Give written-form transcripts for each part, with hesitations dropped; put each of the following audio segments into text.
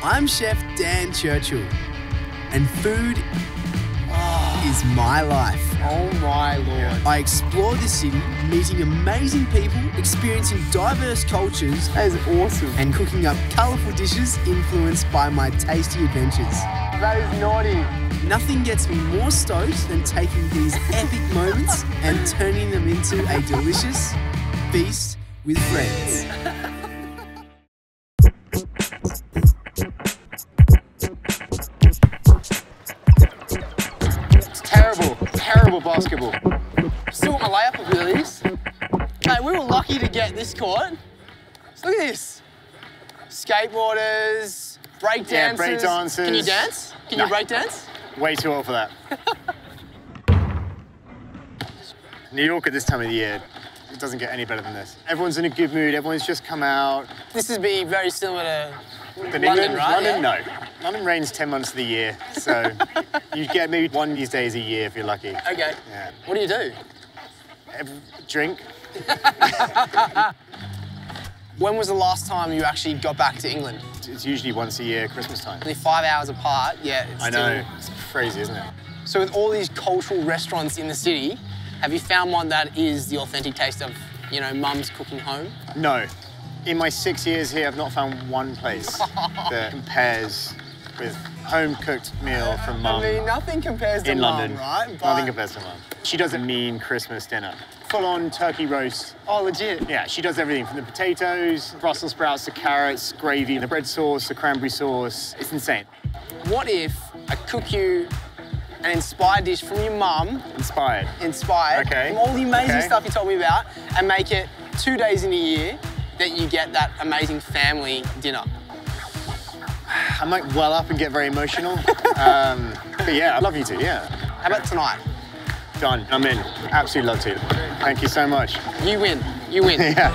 I'm Chef Dan Churchill, and food is my life. Oh my Lord. I explore the city, meeting amazing people, experiencing diverse cultures, That is awesome. and cooking up colourful dishes influenced by my tasty adventures. That is naughty. Nothing gets me more stoked than taking these epic moments and turning them into a delicious feast with friends. Terrible basketball. Still got my layup abilities. Hey, we were lucky to get this court. So look at this. Skateboarders, break dancers. Yeah, break dancers. Can you dance? Can you break dance? Way too old for that. New York at this time of the year, it doesn't get any better than this. Everyone's in a good mood, everyone's just come out. This would be very similar to Than London, England? right? London, no. London rains 10 months of the year, so you get maybe one of these days a year if you're lucky. Okay. Yeah. What do you do? Drink. When was the last time you actually got back to England? It's usually once a year, Christmas time. Only 5 hours apart, yeah. It's I know, it's crazy, isn't it? So with all these cultural restaurants in the city, have you found one that is the authentic taste of, you know, mum's cooking home? No. In my 6 years here, I've not found one place that compares with home-cooked meal from mum. I mean, nothing compares to in mum, London, right? But... Nothing compares to mum. She doesn't mean Christmas dinner. Full-on turkey roast. Oh, legit? Yeah, she does everything from the potatoes, Brussels sprouts, the carrots, gravy, the bread sauce, the cranberry sauce. It's insane. What if I cook you an inspired dish from your mum? Inspired. Inspired. Okay. From all the amazing Okay. stuff you told me about, and make it 2 days in a year that you get that amazing family dinner. I might well up and get very emotional. But yeah, I'd love you to, yeah. How about tonight? Done, I'm in. Absolutely love to. Thank you so much. You win. You win. Yeah.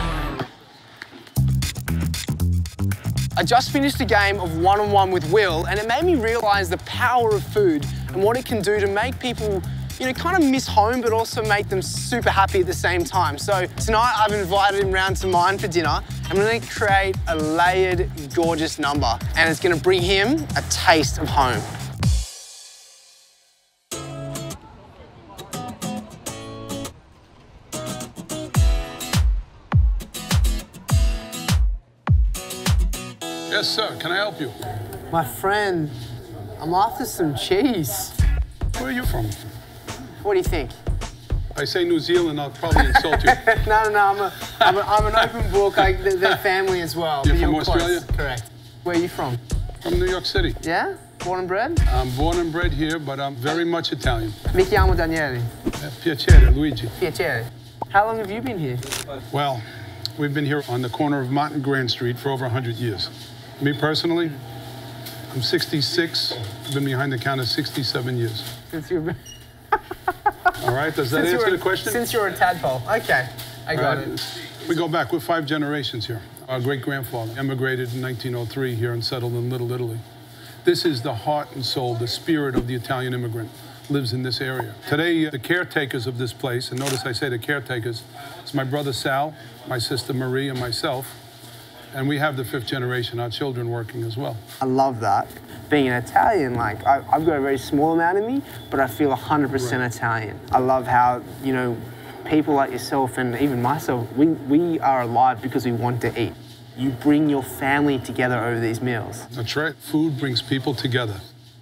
I just finished a game of one-on-one with Will, and it made me realise the power of food and what it can do to make people, you know, kind of miss home, but also make them super happy at the same time. So tonight I've invited him round to mine for dinner. I'm gonna create a layered, gorgeous number, and it's gonna bring him a taste of home. Yes, sir. Can I help you? My friend, I'm after some cheese. Where are you from? What do you think? I say New Zealand, I'll probably insult you. No, I'm an open book. They're family as well. You're but from close. Australia? Correct. Where are you from? From New York City. Yeah? Born and bred? I'm born and bred here, but I'm very much Italian. Mi chiamo Daniele. Piacere, Luigi. Piacere. How long have you been here? Well, we've been here on the corner of Mott and Grand Street for over 100 years. Me personally, I'm 66. I've been behind the counter 67 years. Since you've been... All right, does that answer the question? Since you were a tadpole. Okay, I got it. We go back, we're 5 generations here. Our great-grandfather emigrated in 1903 here and settled in Little Italy. This is the heart and soul, the spirit of the Italian immigrant lives in this area. Today, the caretakers of this place, and notice I say the caretakers, it's my brother Sal, my sister Marie, and myself. And we have the 5th generation, our children working as well. I love that. Being an Italian, like, I've got a very small amount of me, but I feel 100% Italian. I love how, you know, people like yourself and even myself, we are alive because we want to eat. You bring your family together over these meals. That's right. Food brings people together.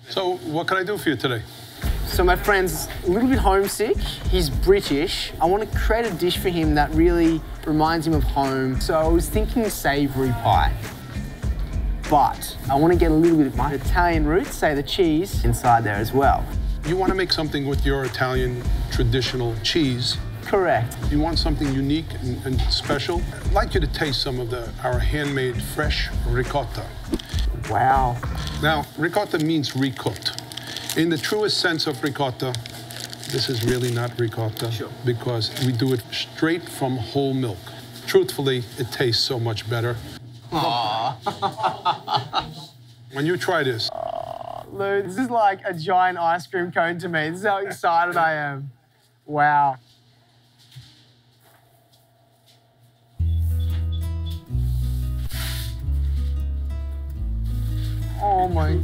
So what can I do for you today? So my friend's a little bit homesick. He's British. I want to create a dish for him that really reminds him of home. So I was thinking savoury pie. But I want to get a little bit of my Italian roots, say the cheese, inside there as well. You want to make something with your Italian traditional cheese. Correct. You want something unique and special. I'd like you to taste some of our handmade fresh ricotta. Wow. Now, ricotta means recooked. In the truest sense of ricotta, this is really not ricotta because we do it straight from whole milk. Truthfully, it tastes so much better. Aww. When you try this. Lou, this is like a giant ice cream cone to me. This is how excited I am. Wow. Oh my.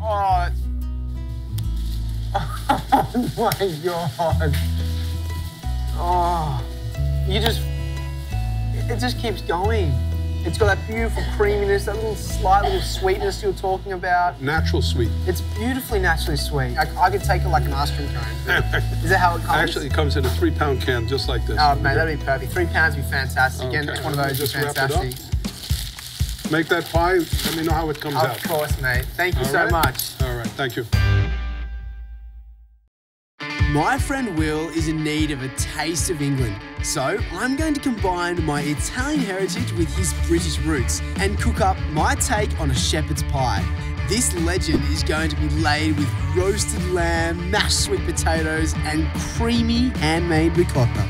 Oh. Oh my God. Oh. It just keeps going. It's got that beautiful creaminess, that little slight little sweetness you're talking about. Natural sweet. It's beautifully naturally sweet. I could take it like an ice cream cone. Is that how it comes? Actually, it comes in a 3-pound can just like this. Oh man, that'd be perfect. 3 pounds would be fantastic. Okay. Again, one of those Just is wrap it up. fantastic. Make that pie. Let me know how it comes out. Of course, mate. Thank you All so right? much. All right, thank you. My friend Will is in need of a taste of England, so I'm going to combine my Italian heritage with his British roots and cook up my take on a shepherd's pie. This legend is going to be laid with roasted lamb, mashed sweet potatoes and creamy handmade ricotta.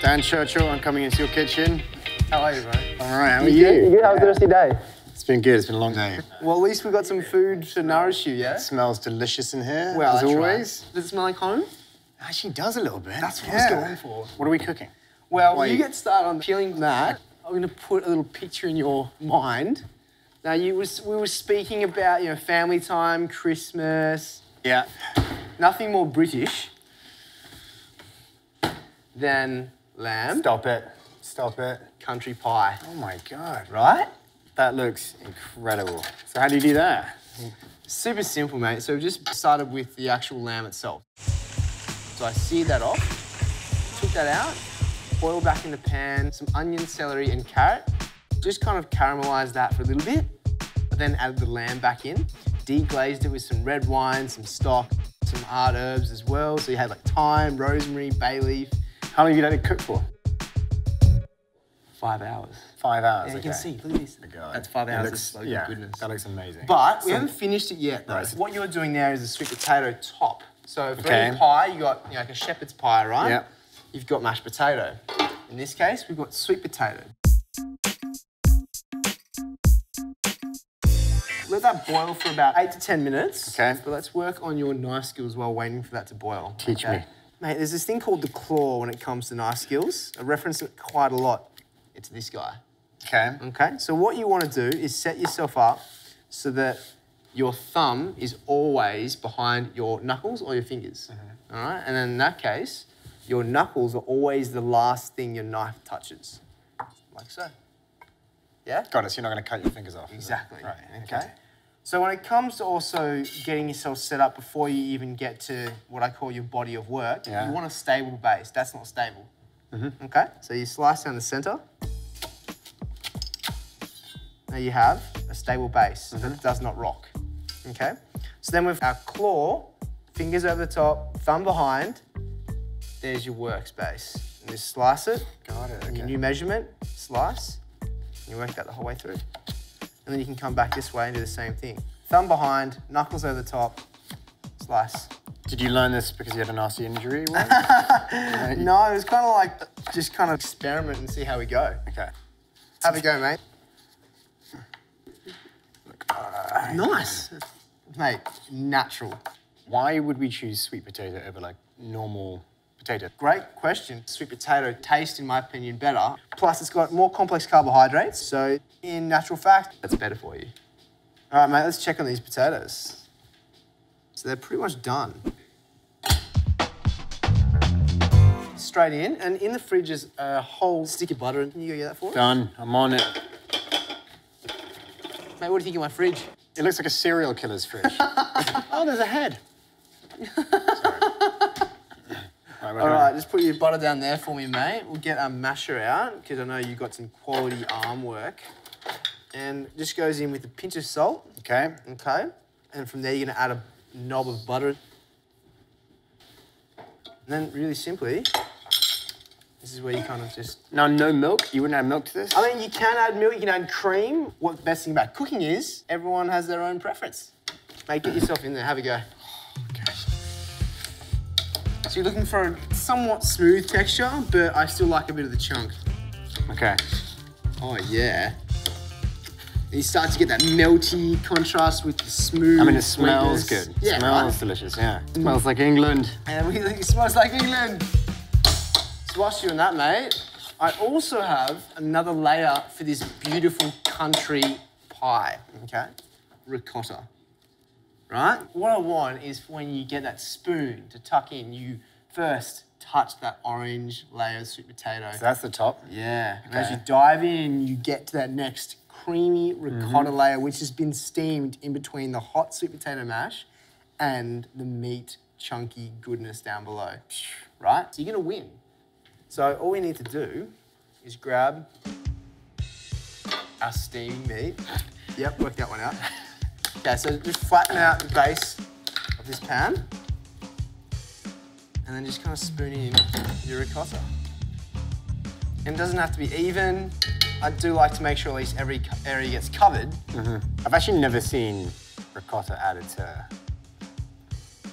Dan Churchill, I'm coming into your kitchen. How are you, bro? All right, how are you? You good? How was the rest of your day? It's been good, it's been a long day. Well, at least we've got some food to nourish you, yeah? It smells delicious in here, Well, as that's always. right. Does it smell like home? It actually does a little bit. That's what I was going for. What are we cooking? Well, Wait. you get started on peeling that. I'm going to put a little picture in your mind. Now, we were speaking about, family time, Christmas. Yeah. Nothing more British than lamb, Stop it. Stop it. country pie. Oh my God. Right? That looks incredible. So how do you do that? Super simple, mate. So we just started with the actual lamb itself. So I seared that off, took that out, boiled back in the pan, some onion, celery, and carrot. Just kind of caramelized that for a little bit, then added the lamb back in, deglazed it with some red wine, some stock, some hard herbs as well. So you had like thyme, rosemary, bay leaf. How long have you let it cook for? 5 hours. 5 hours, Yeah, you okay. can see, look at this. God. That's 5 It hours looks, of slow yeah, goodness. that looks amazing. But we haven't finished it yet, though. Right. What you're doing there is a sweet potato top. So for Okay. any pie, you got like a shepherd's pie, right? Yep. You've got mashed potato. In this case, we've got sweet potato. Let that boil for about 8 to 10 minutes. Okay. But let's work on your knife skills while waiting for that to boil. Teach me. Mate, there's this thing called the claw when it comes to knife skills. I reference it quite a lot. It's this guy. Okay. Okay, so what you want to do is set yourself up so that your thumb is always behind your knuckles or your fingers. All right, and then in that case, your knuckles are always the last thing your knife touches, like so. Yeah? Got it, so you're not going to cut your fingers off. is it? Exactly. Right, Okay. So when it comes to also getting yourself set up before you even get to what I call your body of work, Yeah. you want a stable base. That's not stable. Okay, so you slice down the center. Now you have a stable base that does not rock, okay? So then with our claw, fingers over the top, thumb behind, there's your workspace. And just slice it. Got it, And your okay. new measurement, slice, and you work that the whole way through. And then you can come back this way and do the same thing. Thumb behind, knuckles over the top, slice. Did you learn this because you had a nasty injury? once? No, it was kind of like, just kind of experiment and see how we go. Okay. Have a go, mate. Nice. Mate, natural. Why would we choose sweet potato over like normal potato? Great question. Sweet potato tastes, in my opinion, better. Plus, it's got more complex carbohydrates, so in natural fact, that's better for you. All right, mate, let's check on these potatoes. So they're pretty much done. Straight in, and in the fridge is a whole stick of butter. Can you go get that for us? Done, I'm on it. Mate, what do you think of my fridge? It looks like a serial killer's fridge. Oh, there's a head. All right, just put your butter down there for me, mate. We'll get our masher out, because I know you've got some quality arm work. And just goes in with a pinch of salt. Okay. Okay. And from there, you're gonna add a knob of butter. And then really simply, this is where you kind of just... Now, no milk? You wouldn't add milk to this? I mean, you can add milk, you can add cream. What the best thing about cooking is, everyone has their own preference. Mate, get yourself in there, have a go. Okay. So you're looking for a somewhat smooth texture, but I still like a bit of the chunk. Okay. Oh, yeah. And you start to get that melty contrast with the smooth. I mean, it smells sweetness. good. Yeah, It smells right? delicious, yeah. It smells like England. And we think it smells like England. So whilst you're doing that, mate, I also have another layer for this beautiful country pie, okay? Ricotta, right? What I want is when you get that spoon to tuck in, you first touch that orange layer of sweet potato. So that's the top? Yeah, and as you dive in, you get to that next creamy ricotta layer, which has been steamed in between the hot sweet potato mash and the meat chunky goodness down below, right? So you're gonna win. So all we need to do is grab our steaming meat. Yep, work that one out. Okay, so just flatten out the base of this pan and then just kind of spoon in your ricotta. And it doesn't have to be even. I do like to make sure at least every area gets covered. I've actually never seen ricotta added to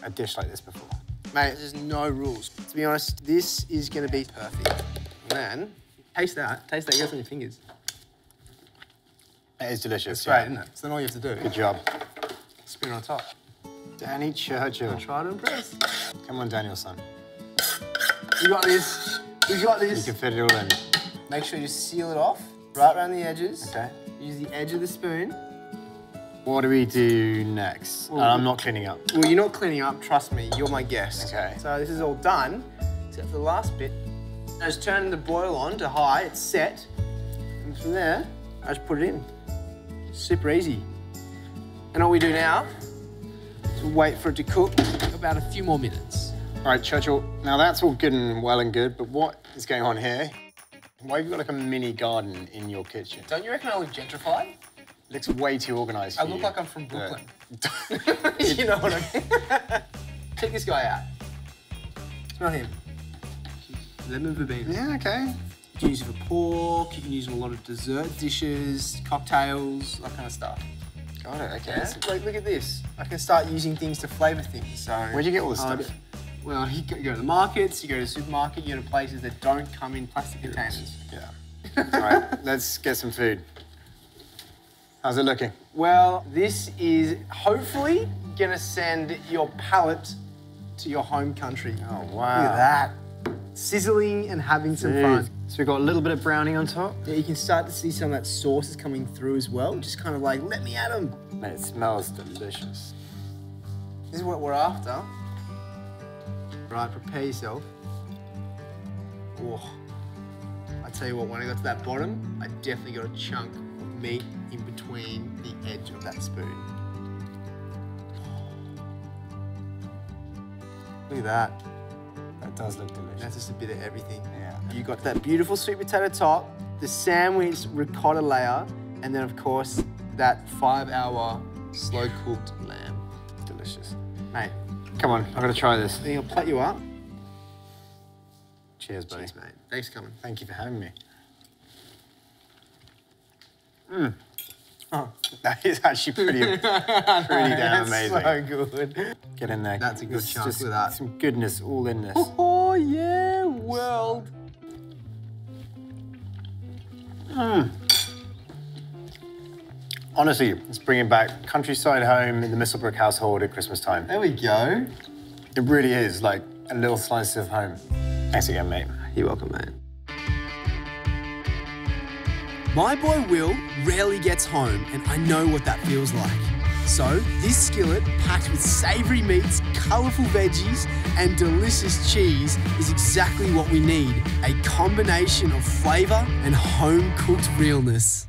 a dish like this before. Mate, there's no rules. To be honest, this is gonna be perfect. And then, taste that goes on your fingers. It is delicious. That's right, isn't it? So then all you have to do. Good job. Spoon on top. Danny Churchill. Try to impress. Come on, Daniel, son. We got this. We got You this. can fit it all in. Make sure you seal it off right around the edges. Okay. Use the edge of the spoon. What do we do next? Well, I'm not cleaning up. Well, you're not cleaning up, trust me, you're my guest. Okay. So this is all done, except for the last bit. I just turn the boil on to high, it's set. And from there, I just put it in. Super easy. And all we do now is wait for it to cook about a few more minutes. All right, Churchill, now that's all good and well and good, but what is going on here? Why have you got like a mini garden in your kitchen? Don't you reckon I look gentrified? Looks way too organised I for you. look like I'm from Brooklyn. You know what I mean? Check this guy out. Smell him. Lemon verbena. Yeah, okay. You can use it for pork, you can use it in a lot of dessert dishes, cocktails, that kind of stuff. Got it, okay. Yeah? Like, look at this. I can start using things to flavour things. So Where'd you get all this stuff? Well, you go to the markets, you go to the supermarket, you go to places that don't come in plastic containers. Yeah. All right, let's get some food. How's it looking? Well, this is hopefully gonna send your palate to your home country. Oh, wow. Look at that. Sizzling and having some fun. So we've got a little bit of browning on top. Yeah, you can start to see some of that sauce is coming through as well. Just kind of like, let me at them. Mate, it smells delicious. This is what we're after. Right, prepare yourself. Oh, I tell you what, when I got to that bottom, I definitely got a chunk of meat in between the edge of that spoon. Look at that. That does look delicious. That's just a bit of everything. Yeah. You got that beautiful sweet potato top, the sandwich ricotta layer, and then of course, that 5-hour slow-cooked lamb. Delicious. Mate, Come on, I've got to try this. I think I'll plate you up. Cheers, buddy. Cheers, mate. Thanks for coming. Thank you for having me. Oh. That is actually pretty damn amazing. So good. Get in there. That's a good There's chunk just with that. some goodness all in this. Oh, yeah, world. Honestly, it's bringing back countryside home in the Misselbrook household at Christmas time. There we go. It really is like a little slice of home. Thanks again, mate. You're welcome, mate. My boy Will rarely gets home, and I know what that feels like. So, this skillet, packed with savoury meats, colourful veggies, and delicious cheese, is exactly what we need. A combination of flavour and home-cooked realness.